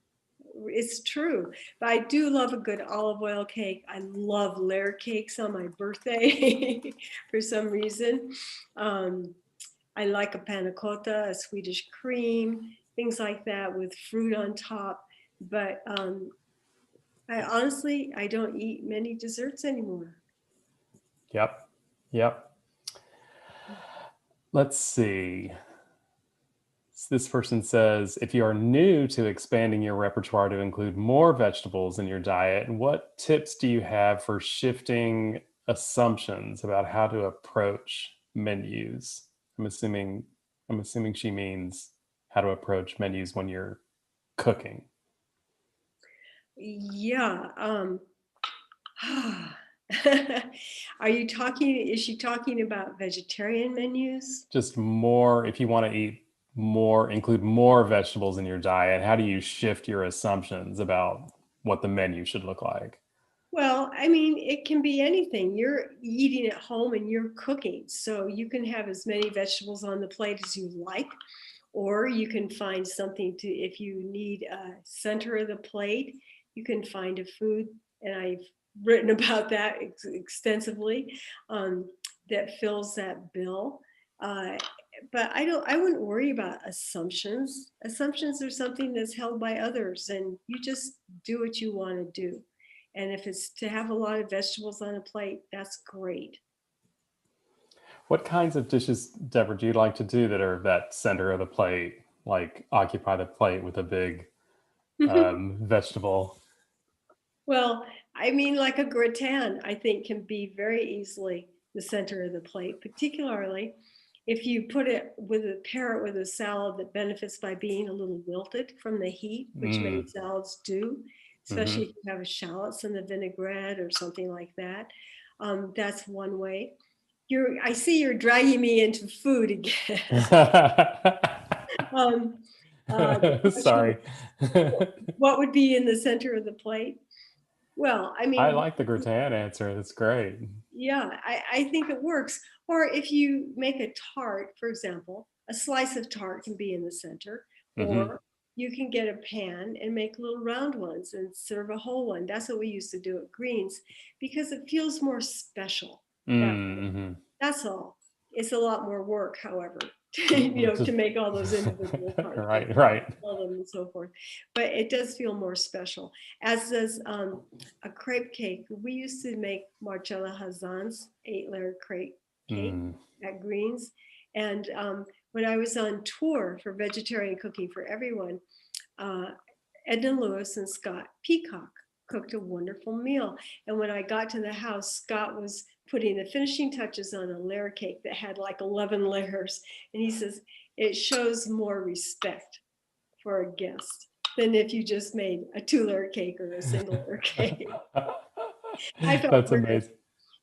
It's true. But I do love a good olive oil cake. I love layer cakes on my birthday for some reason. I like a panna cotta, a Swedish cream, things like that with fruit on top. But I don't eat many desserts anymore. Yep. Let's see. This person says, if you are new to expanding your repertoire to include more vegetables in your diet, what tips do you have for shifting assumptions about how to approach menus? I'm assuming she means how to approach menus when you're cooking. Yeah. Is she talking about vegetarian menus? Just more, if you want to eat more, include more vegetables in your diet, how do you shift your assumptions about what the menu should look like? Well, I mean, it can be anything. You're eating at home and you're cooking, so you can have as many vegetables on the plate as you like, or you can find something to, if you need a center of the plate, you can find a food, and I've written about that extensively, that fills that bill. But I wouldn't worry about assumptions. Assumptions are something that's held by others, and you just do what you want to do. And if it's to have a lot of vegetables on a plate, that's great. What kinds of dishes, Deborah, do you like to do that are that center of the plate, like occupy the plate with a big vegetable? Well, I mean, like a gratin, I think can be very easily the center of the plate, particularly if you pair it with a salad that benefits by being a little wilted from the heat, which many salads do, especially if you have shallots in the vinaigrette or something like that. That's one way. I see you're dragging me into food again. Sorry. What would be in the center of the plate? Well, I mean, I like the gratin answer. That's great. yeah, I think it works. Or if you make a tart, for example, a slice of tart can be in the center, or you can get a pan and make little round ones and serve a whole one. That's what we used to do at Greens, because it feels more special. That's all. It's a lot more work, however, to make all those individual parts, right, sell them and so forth. But it does feel more special. As does a crepe cake. We used to make Marcella Hazan's 8-layer crepe cake at Greens, and when I was on tour for Vegetarian Cooking for Everyone, Edna Lewis and Scott Peacock cooked a wonderful meal. And when I got to the house, Scott was putting the finishing touches on a layer cake that had like 11 layers. And he says, it shows more respect for a guest than if you just made a 2-layer cake or a single layer cake. That's amazing.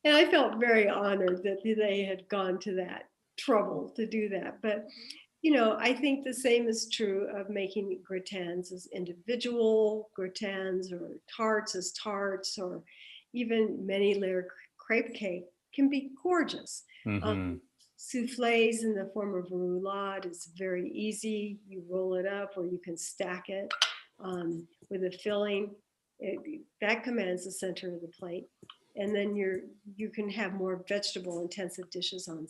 And I felt very honored that they had gone to that trouble to do that. But, I think the same is true of making gratins as individual gratins, or tarts as tarts, or even many layer crepe cake can be gorgeous. Souffles in the form of roulade is very easy. You roll it up, or you can stack it with a filling. That commands the center of the plate. And then you can have more vegetable intensive dishes on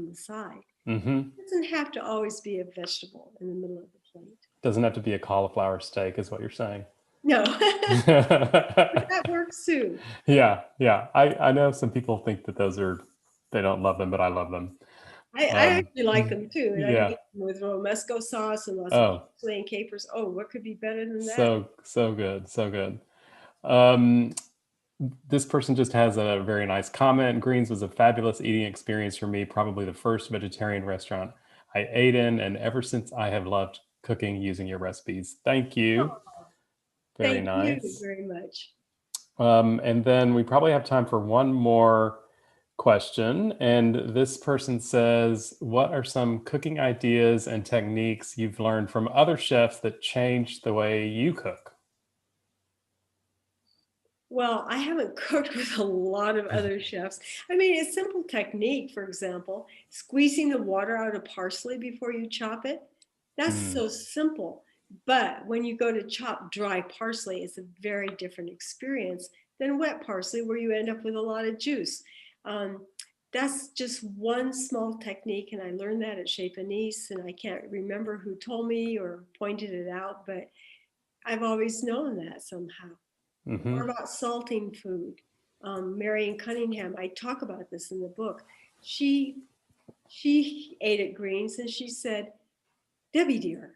the side. It doesn't have to always be a vegetable in the middle of the plate. Doesn't have to be a cauliflower steak, is what you're saying. No, but that works too. Yeah. I know some people think that they don't love them, but I love them. I actually like them too. And yeah. I eat them with romesco sauce and lots of parsley and capers. Oh, what could be better than that? So good. This person just has a very nice comment. Greens was a fabulous eating experience for me, probably the first vegetarian restaurant I ate in, and ever since I have loved cooking using your recipes. Thank you. Very nice. Thank you very much. And then we probably have time for one more question. And this person says, what are some cooking ideas and techniques you've learned from other chefs that changed the way you cook? Well, I haven't cooked with a lot of other chefs. I mean, a simple technique, for example, squeezing the water out of parsley before you chop it. That's so simple. But when you go to chop dry parsley, it's a very different experience than wet parsley, where you end up with a lot of juice. That's just one small technique, and I learned that at Chez Panisse, and I can't remember who told me or pointed it out, but I've always known that somehow. Or about salting food. Marion Cunningham, I talk about this in the book. She ate at Greens, and she said, "Debbie dear,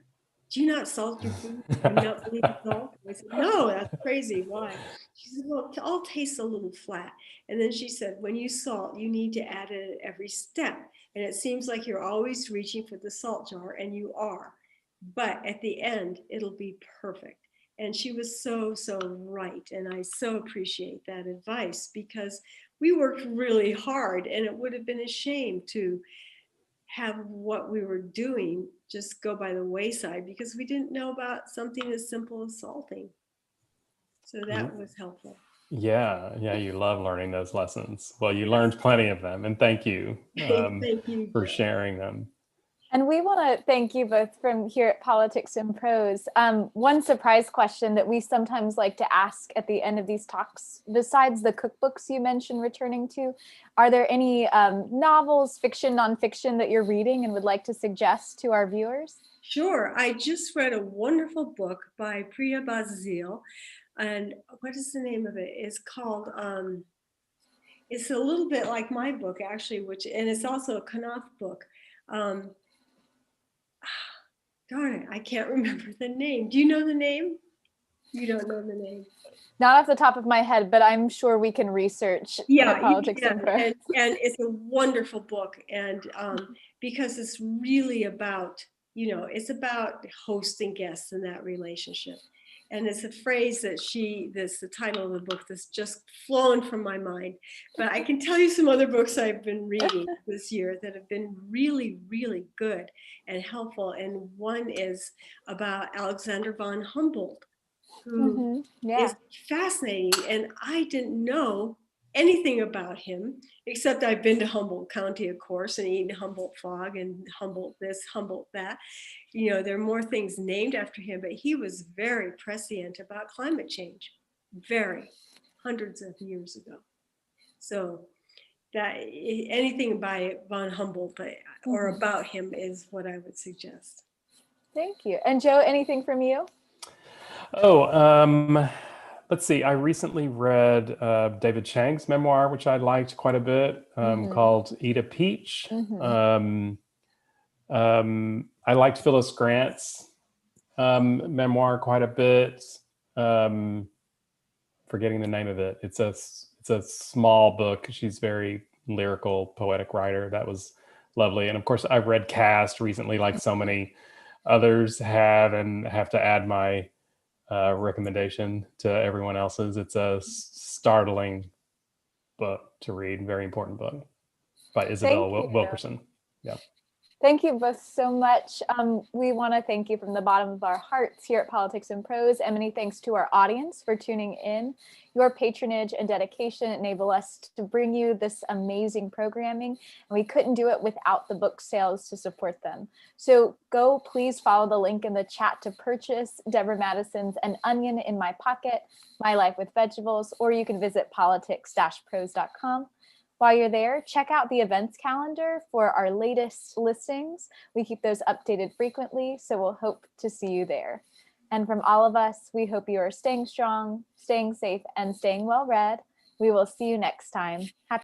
do you not salt your food? Do you not believe in salt?" I said, "No, that's crazy. Why?" She said, "Well, it all tastes a little flat." And then she said, "When you salt, you need to add it at every step. And it seems like you're always reaching for the salt jar, and you are. But at the end, it'll be perfect." And she was so right. And I so appreciate that advice, because we worked really hard, and it would have been a shame to have what we were doing just go by the wayside because we didn't know about something as simple as salting. So that was helpful. Yeah, you love learning those lessons. Well, you learned plenty of them, and thank you, thank you for sharing them. And we want to thank you both from here at Politics in Prose. One surprise question that we sometimes like to ask at the end of these talks, besides the cookbooks you mentioned returning to, are there any novels, fiction, nonfiction that you're reading and would like to suggest to our viewers? Sure. I just read a wonderful book by Priya Bazil. And what is the name of it? It's called, it's a little bit like my book, actually, and it's also a Kanath book. Darn it, I can't remember the name. Do you know the name? You don't know the name. Not off the top of my head, but I'm sure we can research Politics in Prose. And it's a wonderful book. And because it's really about, it's about host and guest and that relationship. And it's a phrase that that's the title of the book that's just flown from my mind. But I can tell you some other books I've been reading this year that have been really, really good and helpful. And one is about Alexander von Humboldt, who is fascinating. And I didn't know anything about him, except I've been to Humboldt County, of course, and eaten Humboldt Frog and Humboldt this, Humboldt that. There are more things named after him, but he was very prescient about climate change, hundreds of years ago. So that anything by von Humboldt or about him is what I would suggest. Thank you. And Joe, anything from you? Let's see. I recently read David Chang's memoir, which I liked quite a bit, called Eat a Peach. I liked Phyllis Grant's memoir quite a bit. Forgetting the name of it. It's a small book. She's very lyrical, poetic writer. That was lovely. And of course, I've read Cast recently, like so many others have, and have to add my recommendation to everyone else's. It's a startling book to read, very important book by Isabel Thank you. Wilkerson. Yeah. Thank you both so much. We want to thank you from the bottom of our hearts here at Politics in Prose, and many thanks to our audience for tuning in. Your patronage and dedication enable us to bring you this amazing programming, and we couldn't do it without the book sales to support them. So go please follow the link in the chat to purchase Deborah Madison's An Onion in My Pocket, My Life with Vegetables, or you can visit politics-prose.com. While you're there, check out the events calendar for our latest listings. We keep those updated frequently, so we'll hope to see you there. And from all of us, we hope you are staying strong, staying safe, and staying well read. We will see you next time. Happy